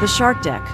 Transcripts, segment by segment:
The Shark Deck.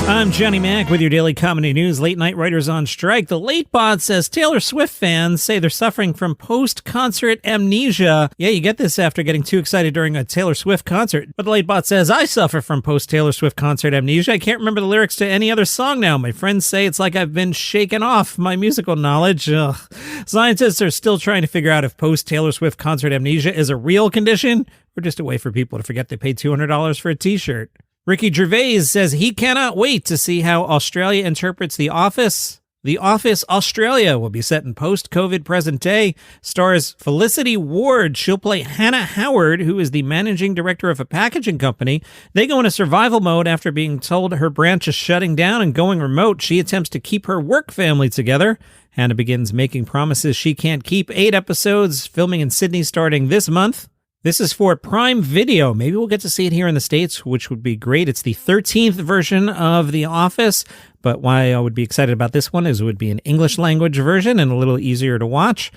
I'm Johnny Mac with your daily comedy news. Late night writers on strike. The Late Bot says Taylor Swift fans say they're suffering from post-concert amnesia. Yeah, you get this after getting too excited during a Taylor Swift concert. But the Late Bot says, I suffer from post-Taylor Swift concert amnesia. I can't remember the lyrics to any other song now. My friends say it's like I've been shaken off my musical knowledge. Ugh. Scientists are still trying to figure out if post-Taylor Swift concert amnesia is a real condition or just a way for people to forget they paid $200 for a t-shirt. Ricky Gervais says he cannot wait to see how Australia interprets The Office. The Office Australia will be set in post-COVID present day. Stars Felicity Ward. She'll play Hannah Howard, who is the managing director of a packaging company. They go into survival mode after being told her branch is shutting down and going remote. She attempts to keep her work family together. Hannah begins making promises she can't keep. 8 episodes, filming in Sydney starting this month. This is for Prime Video. Maybe we'll get to see it here in the States, which would be great. It's the 13th version of The Office, but why I would be excited about this one is it would be an English language version and a little easier to watch.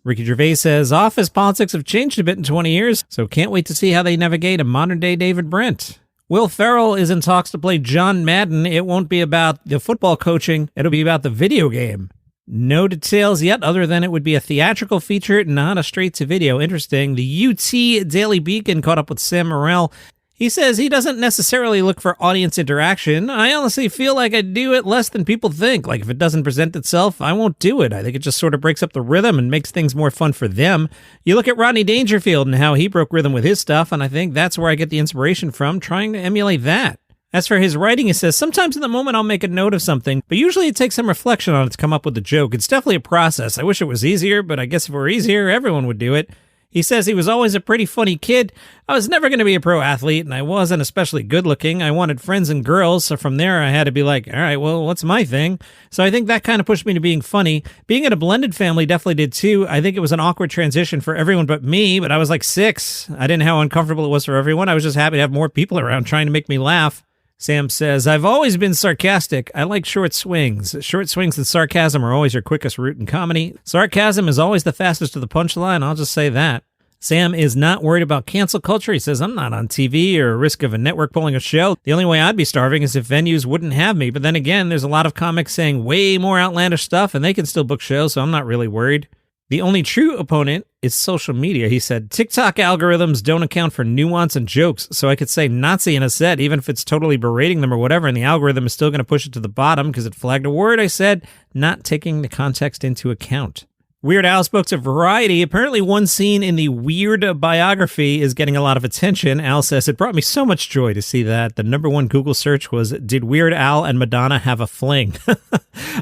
Ricky Gervais says office politics have changed a bit in 20 years, so can't wait to see how they navigate a modern-day David Brent. Will Ferrell is in talks to play John Madden. It won't be about the football coaching. It'll be about the video game. No details yet, other than it would be a theatrical feature, not a straight-to-video. Interesting. The UT Daily Beacon caught up with Sam Morril. He says he doesn't necessarily look for audience interaction. I honestly feel like I do it less than people think. Like, if it doesn't present itself, I won't do it. I think it just sort of breaks up the rhythm and makes things more fun for them. You look at Rodney Dangerfield and how he broke rhythm with his stuff, and I think that's where I get the inspiration from, trying to emulate that. As for his writing, he says, sometimes in the moment I'll make a note of something, but usually it takes some reflection on it to come up with the joke. It's definitely a process. I wish it was easier, but I guess if it were easier, everyone would do it. He says he was always a pretty funny kid. I was never going to be a pro athlete, and I wasn't especially good looking. I wanted friends and girls, so from there I had to be like, all right, well, what's my thing? So I think that kind of pushed me to being funny. Being in a blended family definitely did too. I think it was an awkward transition for everyone but me, but I was like 6. I didn't know how uncomfortable it was for everyone. I was just happy to have more people around trying to make me laugh. Sam says, I've always been sarcastic. I like short swings. Short swings and sarcasm are always your quickest route in comedy. Sarcasm is always the fastest to the punchline. I'll just say that. Sam is not worried about cancel culture. He says, I'm not on TV or risk of a network pulling a show. The only way I'd be starving is if venues wouldn't have me. But then again, there's a lot of comics saying way more outlandish stuff, and they can still book shows, so I'm not really worried. The only true opponent is social media. He said, TikTok algorithms don't account for nuance and jokes, so I could say Nazi in a set, even if it's totally berating them or whatever, and the algorithm is still going to push it to the bottom because it flagged a word I said, not taking the context into account. Weird Al spoke to Variety. Apparently one scene in the Weird biography is getting a lot of attention. Al says, it brought me so much joy to see that. The #1 Google search was, did Weird Al and Madonna have a fling?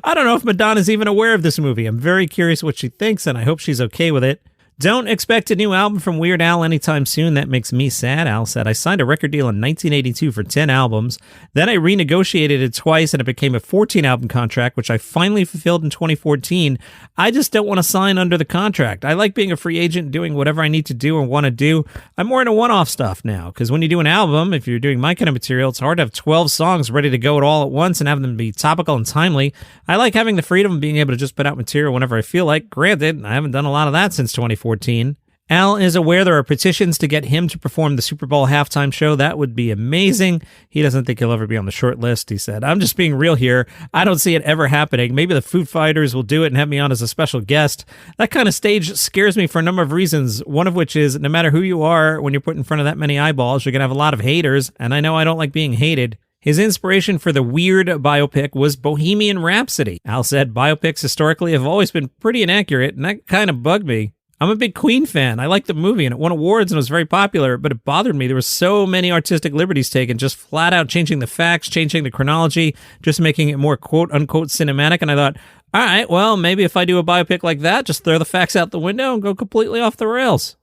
I don't know if Madonna's even aware of this movie. I'm very curious what she thinks, and I hope she's okay with it. Don't expect a new album from Weird Al anytime soon. That makes me sad, Al said. I signed a record deal in 1982 for 10 albums. Then I renegotiated it twice and it became a 14-album contract, which I finally fulfilled in 2014. I just don't want to sign under the contract. I like being a free agent, doing whatever I need to do or want to do. I'm more into one-off stuff now, because when you do an album, if you're doing my kind of material, it's hard to have 12 songs ready to go at all at once and have them be topical and timely. I like having the freedom of being able to just put out material whenever I feel like. Granted, I haven't done a lot of that since 2014. Al is aware there are petitions to get him to perform the Super Bowl halftime show. That would be amazing. He doesn't think he'll ever be on the short list, he said. I'm just being real here. I don't see it ever happening. Maybe the Foo Fighters will do it and have me on as a special guest. That kind of stage scares me for a number of reasons, one of which is no matter who you are, when you're put in front of that many eyeballs, you're going to have a lot of haters, and I know I don't like being hated. His inspiration for the Weird biopic was Bohemian Rhapsody. Al said biopics historically have always been pretty inaccurate, and that kind of bugged me. I'm a big Queen fan. I liked the movie, and it won awards and was very popular, but it bothered me. There were so many artistic liberties taken, just flat out changing the facts, changing the chronology, just making it more quote-unquote cinematic, and I thought, all right, well, maybe if I do a biopic like that, just throw the facts out the window and go completely off the rails.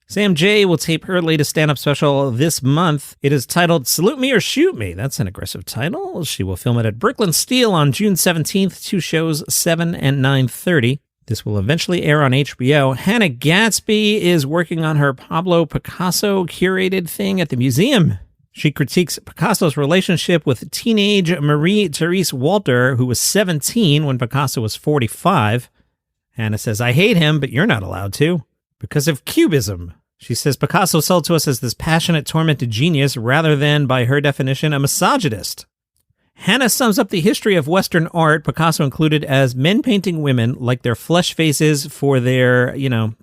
Sam J will tape her latest stand-up special this month. It is titled Salute Me or Shoot Me. That's an aggressive title. She will film it at Brooklyn Steel on June 17th, 2 shows, 7 and 9:30. This will eventually air on HBO. Hannah Gadsby is working on her Pablo-Picasso curated thing at the museum. She critiques Picasso's relationship with teenage Marie-Therese Walter, who was 17 when Picasso was 45. Hannah says, I hate him, but you're not allowed to. Because of cubism. She says Picasso sold to us as this passionate, tormented genius rather than, by her definition, a misogynist. Hannah sums up the history of Western art, Picasso included, as men painting women like their flesh faces for their,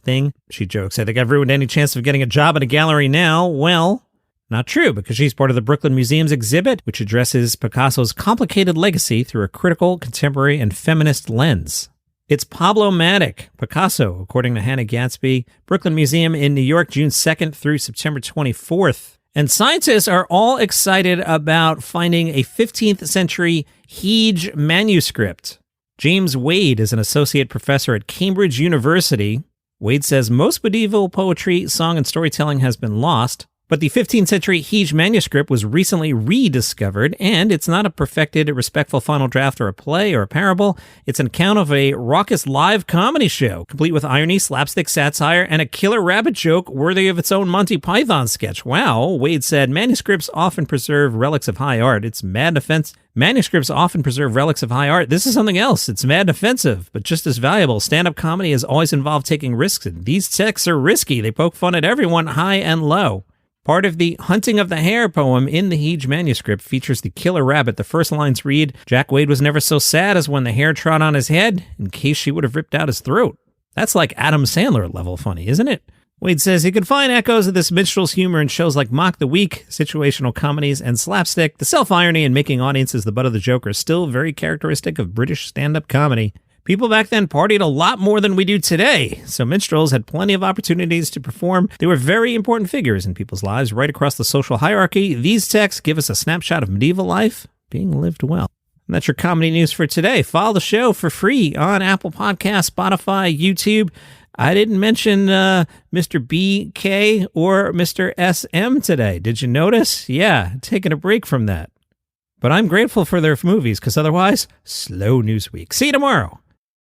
thing. She jokes, I think I've ruined any chance of getting a job at a gallery now. Well, not true, because she's part of the Brooklyn Museum's exhibit, which addresses Picasso's complicated legacy through a critical, contemporary, and feminist lens. It's Pablo-matic, Picasso, according to Hannah Gadsby, Brooklyn Museum in New York, June 2nd through September 24th. And scientists are all excited about finding a 15th century Hege manuscript. James Wade is an associate professor at Cambridge University. Wade says most medieval poetry, song, and storytelling has been lost, but the 15th century Hege manuscript was recently rediscovered, and it's not a perfected, respectful final draft or a play or a parable. It's an account of a raucous live comedy show, complete with irony, slapstick satire, and a killer rabbit joke worthy of its own Monty Python sketch. Wow, Wade said, manuscripts often preserve relics of high art. It's mad offense. Manuscripts often preserve relics of high art. This is something else. It's mad offensive, but just as valuable. Stand-up comedy has always involved taking risks, and these texts are risky. They poke fun at everyone, high and low. Part of the Hunting of the Hare poem in the Hege manuscript features the killer rabbit. The first lines read, Jack Wade was never so sad as when the hare trod on his head, in case she would have ripped out his throat. That's like Adam Sandler level funny, isn't it? Wade says he could find echoes of this minstrel's humor in shows like Mock the Weak, situational comedies, and slapstick. The self-irony and making audiences the butt of the joke are still very characteristic of British stand-up comedy. People back then partied a lot more than we do today, so minstrels had plenty of opportunities to perform. They were very important figures in people's lives right across the social hierarchy. These texts give us a snapshot of medieval life being lived well. And that's your comedy news for today. Follow the show for free on Apple Podcasts, Spotify, YouTube. I didn't mention Mr. BK or Mr. SM today. Did you notice? Yeah, taking a break from that. But I'm grateful for their movies, because otherwise, slow news week. See you tomorrow.